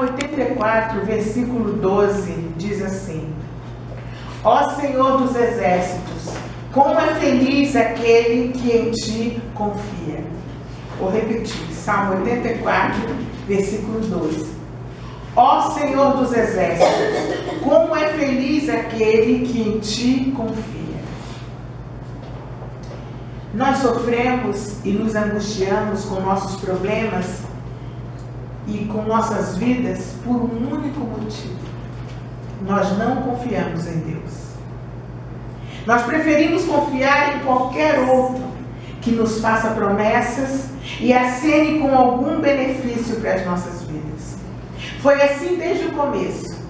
Salmo 84, versículo 12, diz assim: Ó Senhor dos exércitos, como é feliz aquele que em ti confia. Vou repetir, Salmo 84, versículo 12. Ó Senhor dos exércitos, como é feliz aquele que em ti confia. Nós sofremos e nos angustiamos com nossos problemas e com nossas vidas por um único motivo: nós não confiamos em Deus. Nós preferimos confiar em qualquer outro que nos faça promessas e acene com algum benefício para as nossas vidas. Foi assim desde o começo.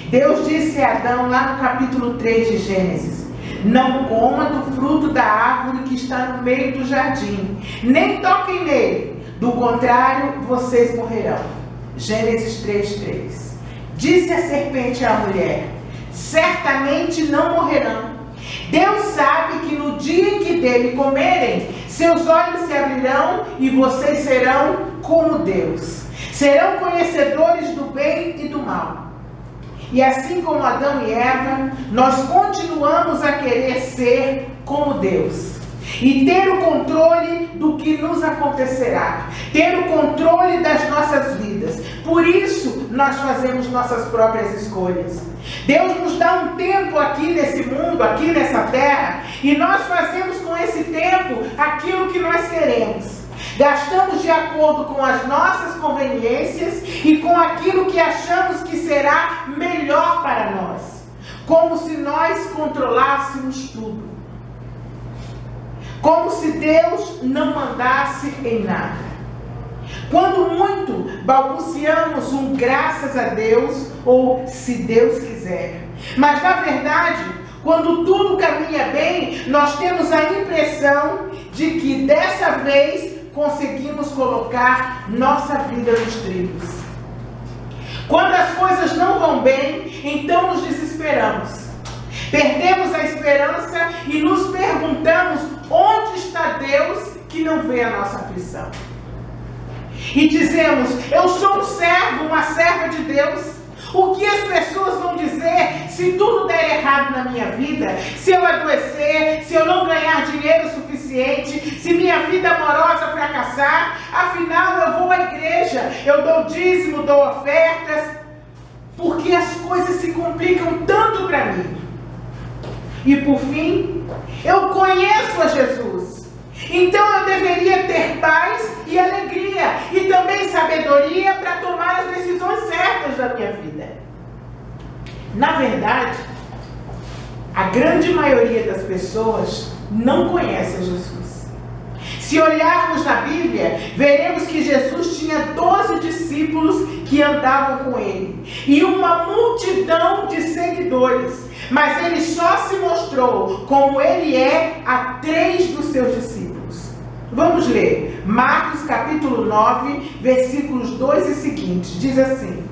Deus disse a Adão lá no capítulo 3 de Gênesis: não coma do fruto da árvore que está no meio do jardim, nem toquem nele, do contrário, vocês morrerão. Gênesis 3:3. Disse a serpente à mulher: certamente não morrerão. Deus sabe que no dia em que dele comerem, seus olhos se abrirão e vocês serão como Deus. Serão conhecedores do bem e do mal. E assim como Adão e Eva, nós continuamos a querer ser como Deus e ter o controle do que nos acontecerá, ter o controle das nossas vidas. Por isso, nós fazemos nossas próprias escolhas. Deus nos dá um tempo aqui nesse mundo, aqui nessa terra, e nós fazemos com esse tempo aquilo que nós queremos. Gastamos de acordo com as nossas conveniências e com aquilo que achamos que será melhor para nós, como se nós controlássemos tudo, como se Deus não mandasse em nada. Quando muito, balbuciamos um graças a Deus ou se Deus quiser. Mas na verdade, quando tudo caminha bem, nós temos a impressão de que dessa vez conseguimos colocar nossa vida nos trilhos. Quando as coisas não vão bem, então nos desesperamos. Perdemos a esperança e nos perguntamos onde está Deus que não vê a nossa aflição. E dizemos: eu sou um servo, uma serva de Deus. O que as pessoas vão dizer se tudo der errado na minha vida? Se eu adoecer, se eu não ganhar dinheiro suficiente, se minha vida amorosa fracassar? Afinal, eu vou à igreja, eu dou dízimo, dou ofertas. Porque as coisas se complicam tanto para mim. E por fim, eu conheço a Jesus. Então eu deveria ter paz e alegria e também sabedoria para tomar as decisões certas da minha vida. Na verdade, a grande maioria das pessoas não conhece a Jesus. Se olharmos na Bíblia, veremos que Jesus tinha 12 discípulos que andavam com ele e uma multidão de seguidores. Mas ele só se mostrou como ele é a 3 dos seus discípulos. Vamos ler Marcos capítulo 9, versículos 2 e seguintes. Diz assim: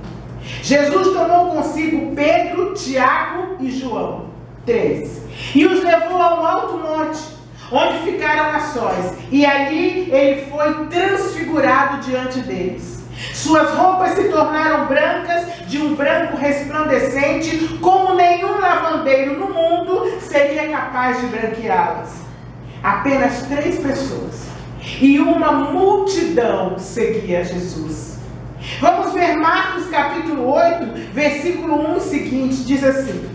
Jesus tomou consigo Pedro, Tiago e João, 3, e os levou a um alto monte, onde ficaram a sós, e ali ele foi transfigurado diante deles. Suas roupas se tornaram brancas, de um branco resplandecente, como nenhum lavandeiro no mundo seria capaz de branqueá-las. Apenas 3 pessoas e uma multidão seguia Jesus. Vamos ver Marcos capítulo 8, versículo 1 e seguinte, diz assim: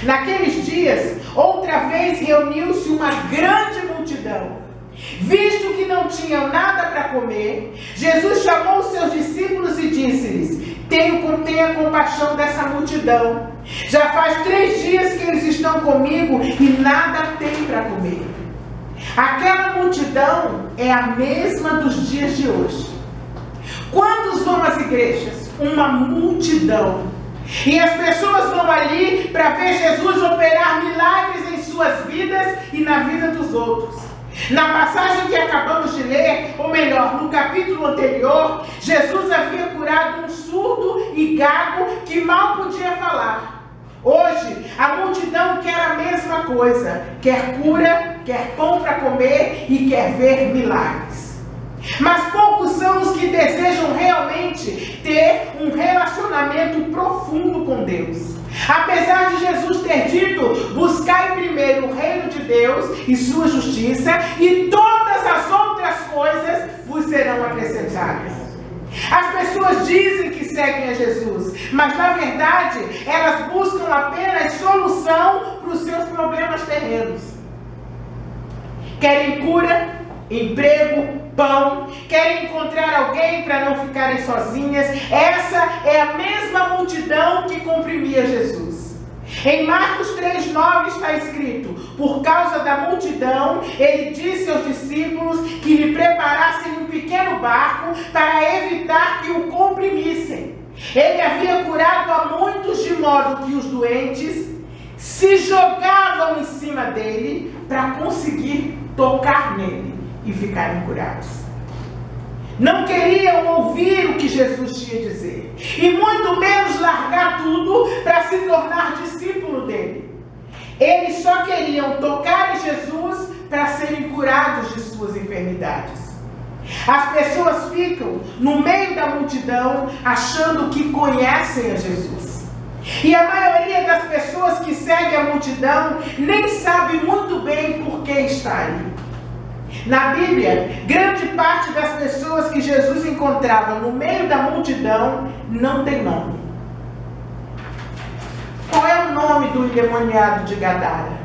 naqueles dias, outra vez reuniu-se uma grande multidão. Visto que não tinham nada para comer, Jesus chamou os seus discípulos e disse-lhes: tenha compaixão dessa multidão. Já faz 3 dias que eles estão comigo e nada têm para comer. Aquela multidão é a mesma dos dias de hoje. Quantos vão às igrejas? Uma multidão. E as pessoas vão ali para ver Jesus operar milagres em suas vidas e na vida dos outros. Na passagem que acabamos de ler, ou melhor, no capítulo anterior, Jesus havia curado um surdo e gago que mal podia falar. Hoje, a multidão quer a mesma coisa, quer cura, quer pão para comer e quer ver milagres. Mas poucos são os que desejam realmente ter um relacionamento profundo com Deus. Apesar de Jesus ter dito: buscai primeiro o reino de Deus e sua justiça, e todas as outras coisas vos serão acrescentadas. As pessoas dizem que seguem a Jesus, mas na verdade elas buscam apenas solução para os seus problemas terrenos. Querem cura, emprego, pão, querem encontrar alguém para não ficarem sozinhas. Essa é a mesma multidão que comprimia Jesus. Em Marcos 3,9 está escrito: por causa da multidão, ele disse aos discípulos que lhe preparassem um pequeno barco para evitar que o comprimissem. Ele havia curado a muitos, de modo que os doentes se jogavam em cima dele para conseguir tocar nele e ficarem curados. Não queriam ouvir o que Jesus tinha a dizer, e muito menos largar tudo para se tornar discípulo dele. Eles só queriam tocar em Jesus para serem curados de suas enfermidades. As pessoas ficam no meio da multidão achando que conhecem a Jesus. E a maioria das pessoas que seguem a multidão nem sabe muito bem por que está ali. Na Bíblia, grande parte das pessoas que Jesus encontrava no meio da multidão não tem nome. Qual é o nome do endemoniado de Gadara?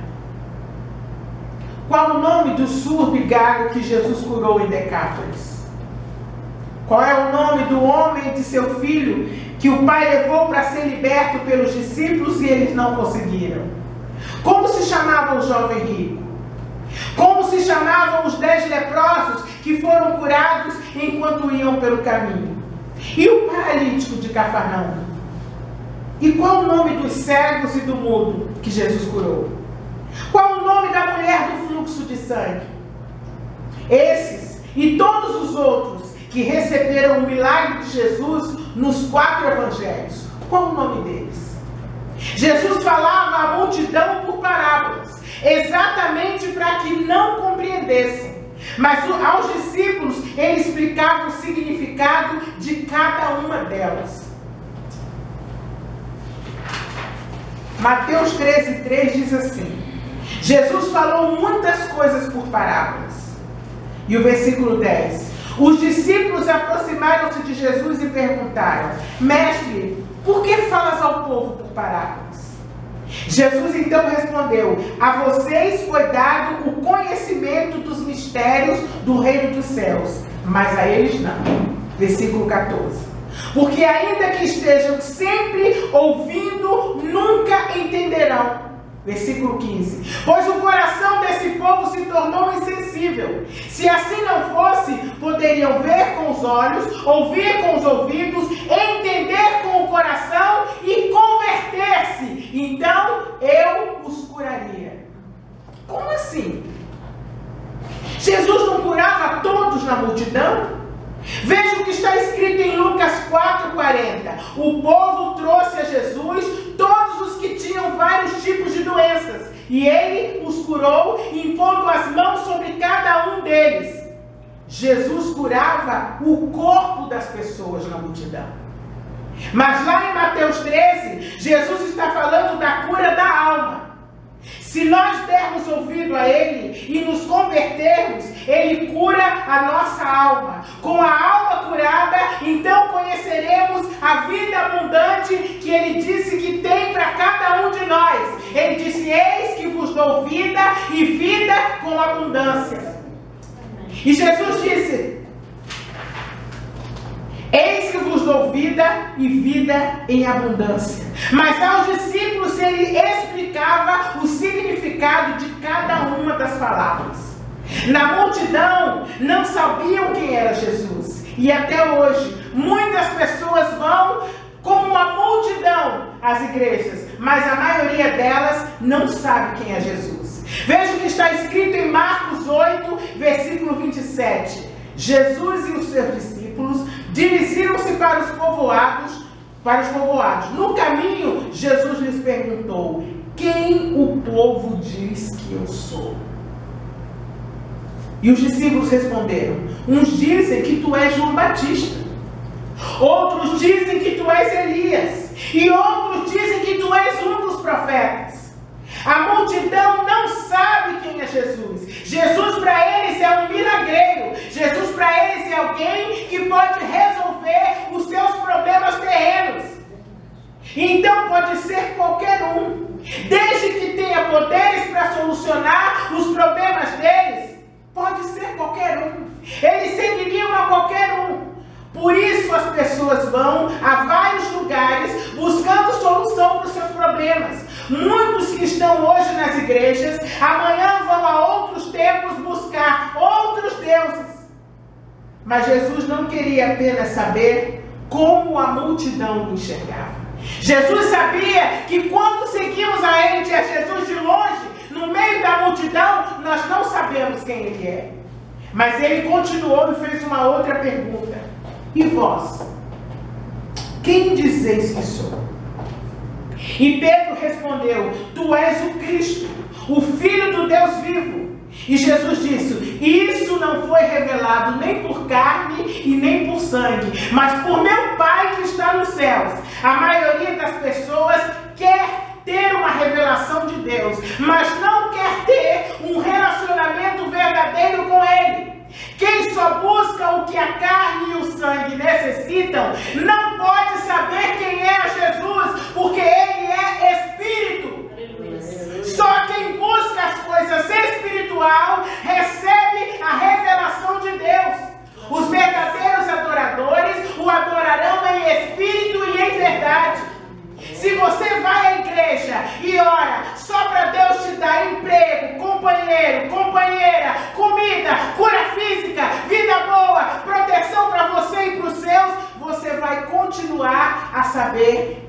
Qual o nome do surdo e gago que Jesus curou em Decápolis? Qual é o nome do homem de seu filho que o pai levou para ser liberto pelos discípulos e eles não conseguiram? Como se chamava o jovem rico? Como se chamavam os 10 leprosos que foram curados enquanto iam pelo caminho? E o paralítico de Cafarnaum? E qual o nome dos cegos e do mudo que Jesus curou? Qual o nome da mulher do fluxo de sangue? Esses e todos os outros que receberam o milagre de Jesus nos 4 evangelhos, qual o nome deles? Jesus falava à multidão por parábolas, exatamente para que não compreendessem. Mas aos discípulos ele explicava o significado de cada uma delas. Mateus 13,3 diz assim: Jesus falou muitas coisas por parábolas. E o versículo 10: os discípulos aproximaram-se de Jesus e perguntaram: mestre, por que falas ao povo por parábolas? Jesus então respondeu: a vocês foi dado o conhecimento dos mistérios do reino dos céus, mas a eles não. Versículo 14: porque ainda que estejam sempre ouvindo, nunca entenderão. Versículo 15: pois o coração desse povo se tornou insensível. Se assim não fosse, poderiam ver com os olhos, ouvir com os ouvidos, entender com o coração e converter-se. Então eu os curaria. Como assim? Jesus não curava todos na multidão? Veja o que está escrito em Lucas 4,40. O povo trouxe a Jesus todos os que tinham vários tipos de doenças, e ele os curou, impondo as mãos sobre cada um deles. Jesus curava o corpo das pessoas na multidão. Mas lá em Mateus 13, Jesus está falando da cura da alma. Se nós dermos ouvido a Ele e nos convertermos, Ele cura a nossa alma. Com a alma curada, então conheceremos a vida abundante que Ele disse que tem para cada um de nós. Ele disse: eis que vos dou vida e vida com abundância. E Jesus disse: eis que vos dou vida e vida em abundância. Mas aos discípulos ele explicava o significado de cada uma das palavras. Na multidão não sabiam quem era Jesus. E até hoje muitas pessoas vão como uma multidão às igrejas, mas a maioria delas não sabe quem é Jesus. Veja o que está escrito em Marcos 8, versículo 27. Jesus e os seus discípulos dirigiram-se para os povoados. No caminho, Jesus lhes perguntou: quem o povo diz que eu sou? E os discípulos responderam: uns dizem que tu és João Batista, outros dizem que tu és Elias, e outros dizem que tu és um dos profetas. A multidão não sabe quem é Jesus. Jesus para eles é um milagreiro. Jesus para eles é alguém que pode resolver os seus problemas terrenos. Então pode ser qualquer um, desde que tenha poderes para solucionar os problemas deles. Pode ser qualquer um. Eles seguiriam a qualquer um. Por isso as pessoas vão a vários lugares buscando solução para os seus problemas. Muitos que estão hoje nas igrejas, amanhã vão a outros templos buscar outros deuses. Mas Jesus não queria apenas saber como a multidão o enxergava. Jesus sabia que quando seguimos a Ele, a Jesus de longe, no meio da multidão, nós não sabemos quem Ele é. Mas Ele continuou e fez uma outra pergunta: e vós? Quem dizeis que sou? E Pedro respondeu: tu és o Cristo, o Filho do Deus vivo. E Jesus disse: isso não foi revelado nem por carne e nem por sangue, mas por meu Pai que está nos céus. A maioria das pessoas quer ter uma revelação de Deus, mas não quer ter um relacionamento verdadeiro com Ele. Quem só busca o que a carne e o sangue necessitam, não pode saber quem é Jesus, porque Ele é Espírito. Só quem busca as coisas espiritual recebe a revelação de Deus. Os verdadeiros adoradores o adorarão em espírito e em verdade. Se você vai à igreja e ora só para Deus te dar emprego, companheiro, companheira, comida, cura física, vida boa, proteção para você e para os seus, você vai continuar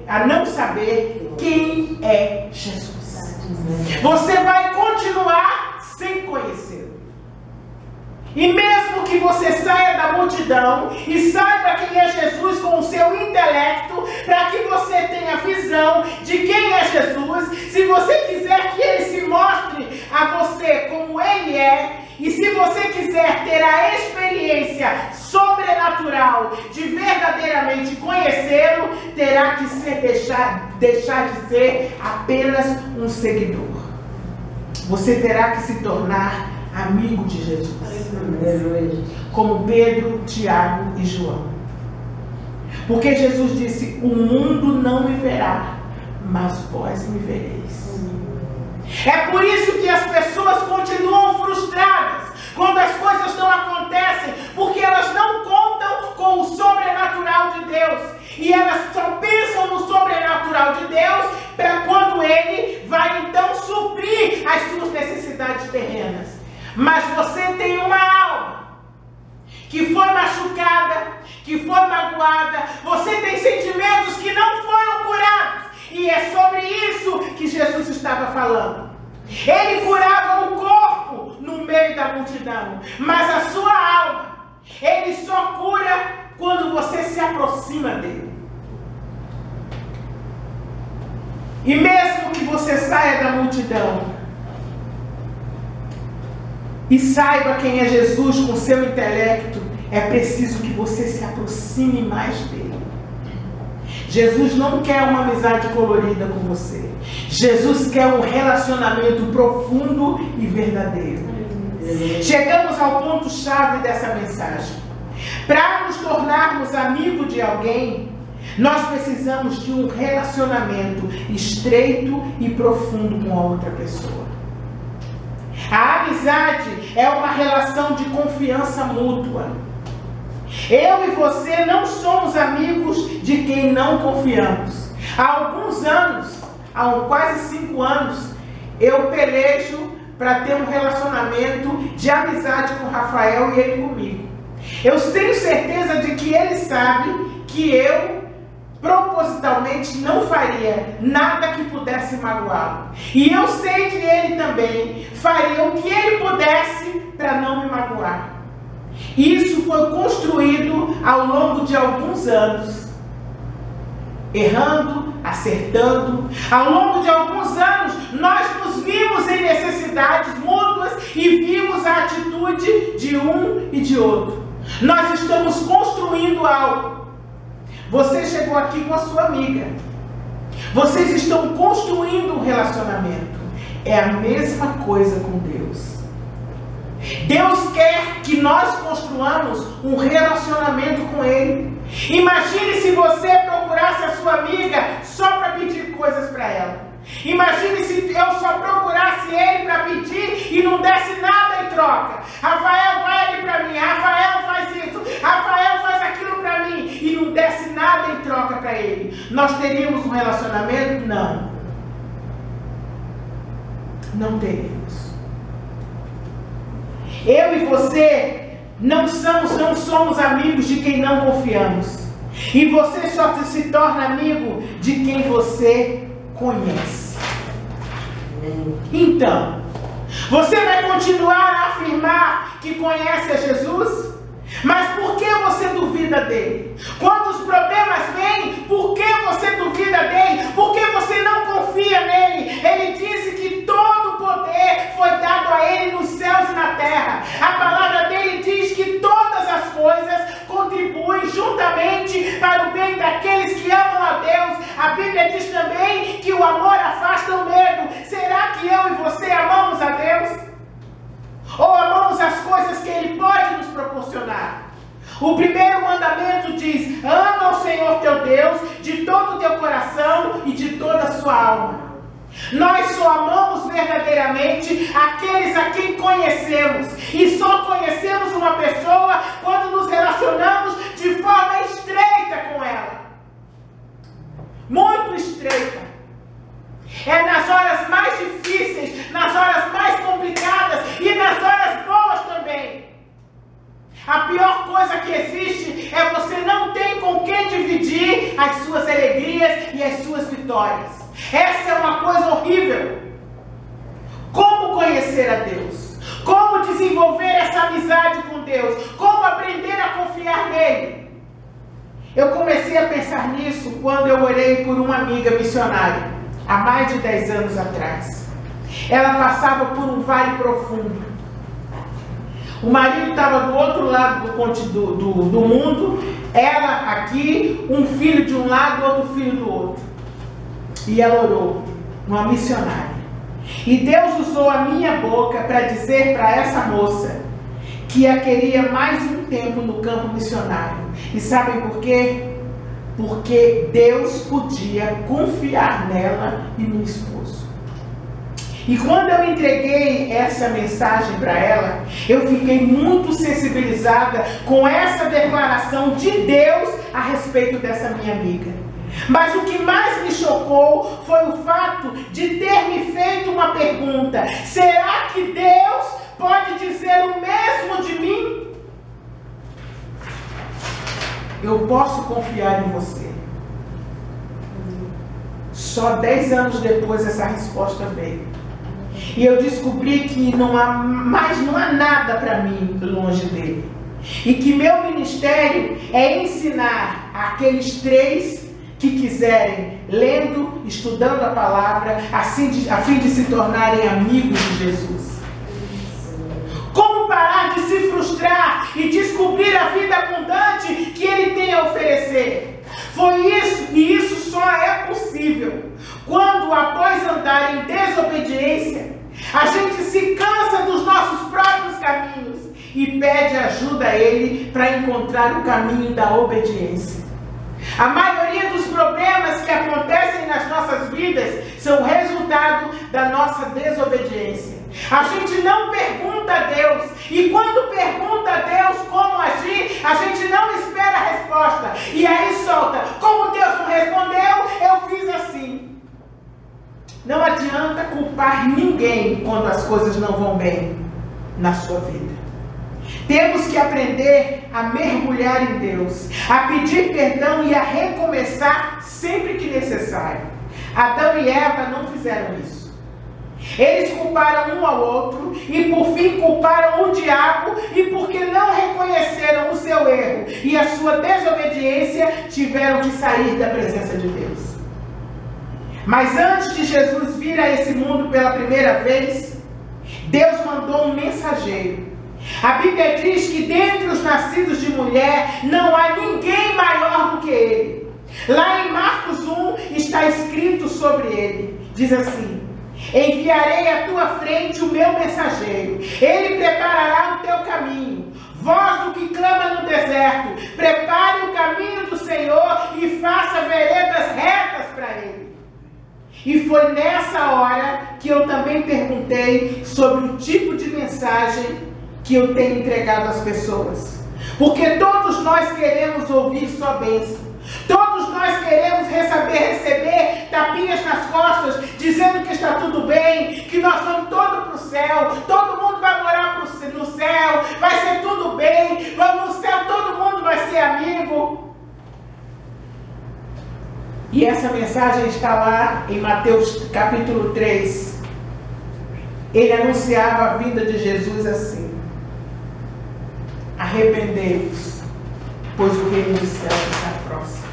a não saber quem é Jesus. Você vai continuar sem conhecê-lo. E mesmo que você saia da multidão e saiba quem é Jesus com o seu intelecto, para que você tenha visão de quem é Jesus, se você quiser que Ele se mostre a você como Ele é, e se você quiser ter a experiência sobrenatural de verdadeiramente conhecê-lo, terá que deixar de ser apenas um seguidor. Você terá que se tornar amigo de Jesus, como Pedro, Tiago e João. Porque Jesus disse: o mundo não me verá, mas vós me vereis. É por isso que as pessoas continuam frustradas quando as coisas não acontecem, porque elas não contam com o sobrenatural de Deus. E elas só pensam no sobrenatural de Deus para quando Ele vai então suprir as suas necessidades terrenas. Mas você tem uma alma que foi machucada, que foi magoada. Você tem sentimentos que não foram curados. E é sobre isso que Jesus estava falando. Ele curava o corpo no meio da multidão, mas a sua alma, Ele só cura quando você se aproxima dEle. E mesmo que você saia da multidão e saiba quem é Jesus com seu intelecto, é preciso que você se aproxime mais dele. Jesus não quer uma amizade colorida com você. Jesus quer um relacionamento profundo e verdadeiro. Chegamos ao ponto-chave dessa mensagem. Para nos tornarmos amigos de alguém, nós precisamos de um relacionamento estreito e profundo com a outra pessoa. A amizade é uma relação de confiança mútua. Eu e você não somos amigos de quem não confiamos. Há alguns anos, há quase 5 anos, eu pelejo para ter um relacionamento de amizade com o Rafael e ele comigo. Eu tenho certeza de que ele sabe que eu propositalmente não faria nada que pudesse magoá-lo. E eu sei que ele também faria o que ele pudesse para não me magoar. Isso foi construído ao longo de alguns anos. Errando, acertando. Ao longo de alguns anos, nós nos vimos em necessidades mútuas e vimos a atitude de um e de outro. Nós estamos construindo algo. Você chegou aqui com a sua amiga. Vocês estão construindo um relacionamento. É a mesma coisa com Deus. Deus quer que nós construamos um relacionamento com Ele. Imagine se você procurasse a sua amiga só para pedir coisas para ela. Imagine se eu só procurasse ele para pedir e não desse nada em troca. Rafael, vai ali para mim. Rafael, faz isso. Rafael, faz aquilo para mim. E não desse nada em troca para ele. Nós teríamos um relacionamento? Não. Não teríamos. Eu e você não somos amigos de quem não confiamos. E você só se torna amigo de quem você conhece. Então, você vai continuar a afirmar que conhece a Jesus? Mas por que você duvida dele? Quando os problemas vêm, por que você duvida dele? Por que você não confia nele? Ele disse que todo o poder foi dado a ele nos céus e na terra. A palavra dele diz que todas as coisas contribuem juntamente para o bem daqueles que amam a Deus. A Bíblia diz também que o amor afasta o medo. Será que eu e você amamos a Deus? Ou amamos as coisas que Ele pode nos proporcionar? O primeiro mandamento diz: ama o Senhor teu Deus de todo o teu coração e de toda a sua alma. Nós só amamos verdadeiramente aqueles a quem conhecemos. E só conhecemos uma pessoa quando nos relacionamos de forma estreita com ela. Muito estreita. É nas horas mais difíceis, nas horas mais complicadas e nas horas boas também. A pior coisa que existe é você não ter com quem dividir as suas alegrias e as suas vitórias. Essa é uma coisa horrível. Como conhecer a Deus? Como desenvolver essa amizade com Deus? Como aprender a confiar nele? Eu comecei a pensar nisso quando eu orei por uma amiga missionária, há mais de 10 anos atrás. Ela passava por um vale profundo. O marido estava do outro lado do mundo, ela aqui, um filho de um lado, outro filho do outro. E ela orou, uma missionária. E Deus usou a minha boca para dizer para essa moça que a queria mais um tempo no campo missionário. E sabem por quê? Porque Deus podia confiar nela e no esposo. E quando eu entreguei essa mensagem para ela, eu fiquei muito sensibilizada com essa declaração de Deus a respeito dessa minha amiga. Mas o que mais me chocou foi o fato de ter me feito uma pergunta: será que Deus pode dizer o mesmo de mim? Eu posso confiar em você. Só 10 anos depois essa resposta veio. E eu descobri que não há nada para mim longe dele. E que meu ministério é ensinar aqueles 3 que quiserem, lendo, estudando a palavra, a fim de se tornarem amigos de Jesus. Como parar de se frustrar e descobrir a vida abundante que Ele tem a oferecer? Foi isso, e isso só é possível quando, após andar em desobediência, a gente se cansa dos nossos próprios caminhos e pede ajuda a Ele para encontrar o caminho da obediência. A maioria dos problemas que acontecem nas nossas vidas são resultado da nossa desobediência. A gente não pergunta a Deus, e quando pergunta a Deus como agir, a gente não espera a resposta, e aí solta: como Deus não respondeu, eu fiz assim. Não adianta culpar ninguém quando as coisas não vão bem na sua vida. Temos que aprender a mergulhar em Deus, a pedir perdão e a recomeçar sempre que necessário. Adão e Eva não fizeram isso. Eles culparam um ao outro e por fim culparam o diabo, e porque não reconheceram o seu erro e a sua desobediência, tiveram que sair da presença de Deus. Mas antes de Jesus vir a esse mundo pela primeira vez, Deus mandou um mensageiro. A Bíblia diz que dentre os nascidos de mulher não há ninguém maior do que ele. Lá em Marcos 1 está escrito sobre ele. Diz assim: enviarei à tua frente o meu mensageiro. Ele preparará o teu caminho. Voz do que clama no deserto, prepare o caminho do Senhor e faça veredas retas para ele. E foi nessa hora que eu também perguntei sobre o tipo de mensagem que eu tenho entregado às pessoas. Porque todos nós queremos ouvir só bênção. Todos nós queremos receber tapinhas nas costas, dizendo que está tudo bem, que nós vamos todos para o céu, todo mundo vai morar no céu, vai ser tudo bem, vamos no céu, todo mundo vai ser amigo. E essa mensagem está lá em Mateus capítulo 3. Ele anunciava a vinda de Jesus assim: arrependei-vos, pois o reino dos céus está próximo.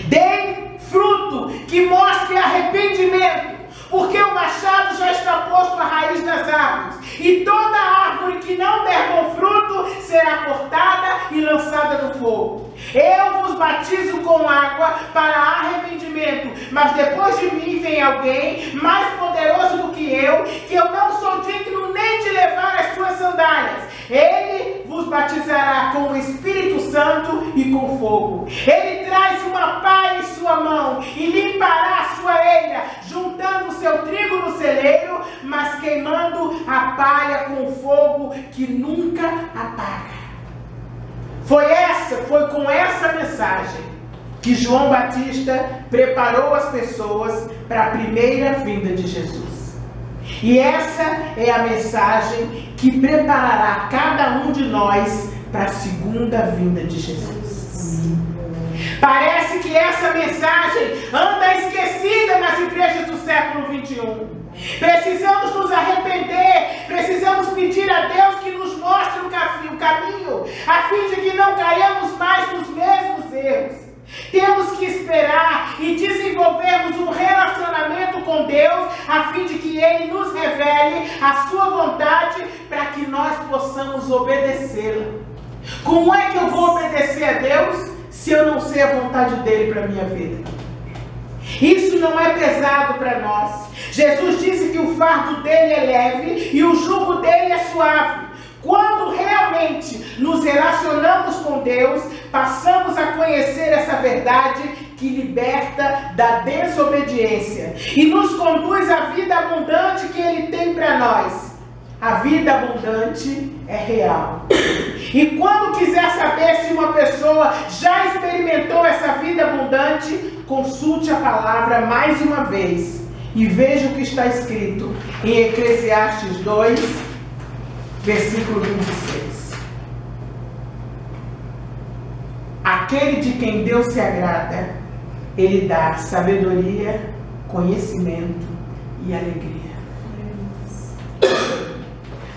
Deem fruto que mostre arrependimento, porque o machado já está posto à raiz das árvores, e toda árvore que não der bom fruto será cortada e lançada no fogo. Eu vos batizo com água para arrependimento, mas depois de mim vem alguém mais poderoso do que eu não sou digno nem de levar as suas sandálias. Ele vos batizará com o Espírito Santo e com fogo. Ele traz uma pá em sua mão e limpará a sua eira, juntando o seu trigo no celeiro, mas queimando a palha com fogo que nunca apaga. Foi com essa mensagem que João Batista preparou as pessoas para a primeira vinda de Jesus. E essa é a mensagem que preparará cada um de nós para a segunda vinda de Jesus. Parece que essa mensagem anda esquecida nas igrejas do século 21. Precisamos nos arrepender, precisamos pedir a Deus que nos mostre o caminho, a fim de que não caiamos mais nos mesmos erros. Temos que esperar e desenvolvermos um relacionamento com Deus, a fim de que Ele nos revele a sua vontade, para que nós possamos obedecê-la. Como é que eu vou obedecer a Deus se eu não sei a vontade dEle para a minha vida? Isso não é pesado para nós. Jesus disse que o fardo dele é leve e o jugo dele é suave. Quando realmente nos relacionamos com Deus, passamos a conhecer essa verdade que liberta da desobediência e nos conduz à vida abundante que Ele tem para nós. A vida abundante é real. E quando quiser saber se uma pessoa já experimentou essa vida abundante, consulte a palavra mais uma vez e veja o que está escrito em Eclesiastes 2, versículo 26. Aquele de quem Deus se agrada, Ele dá sabedoria, conhecimento e alegria.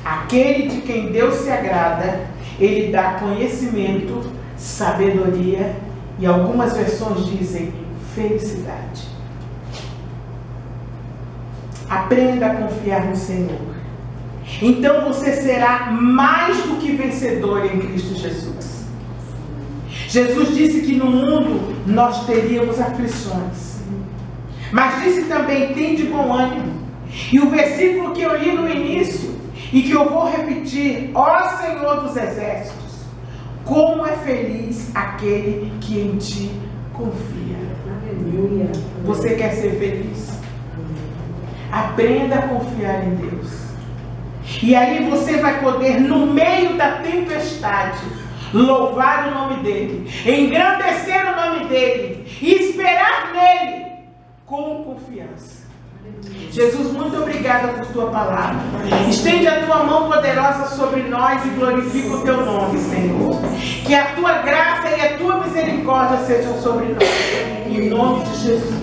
Aquele de quem Deus se agrada, Ele dá conhecimento, sabedoria e algumas versões dizem felicidade. Aprenda a confiar no Senhor. Então você será mais do que vencedor em Cristo Jesus. Jesus disse que no mundo nós teríamos aflições. Mas disse também, tem de bom ânimo. E o versículo que eu li no início, e que eu vou repetir: ó Senhor dos Exércitos, como é feliz aquele que em ti confia. Aleluia. Você quer ser feliz? Aprenda a confiar em Deus. E aí você vai poder, no meio da tempestade, louvar o nome dEle, engrandecer o nome dEle e esperar nele com confiança. Jesus, muito obrigada por tua palavra. Estende a tua mão poderosa sobre nós e glorifica o teu nome, Senhor. Que a tua graça e a tua misericórdia sejam sobre nós. Em nome de Jesus.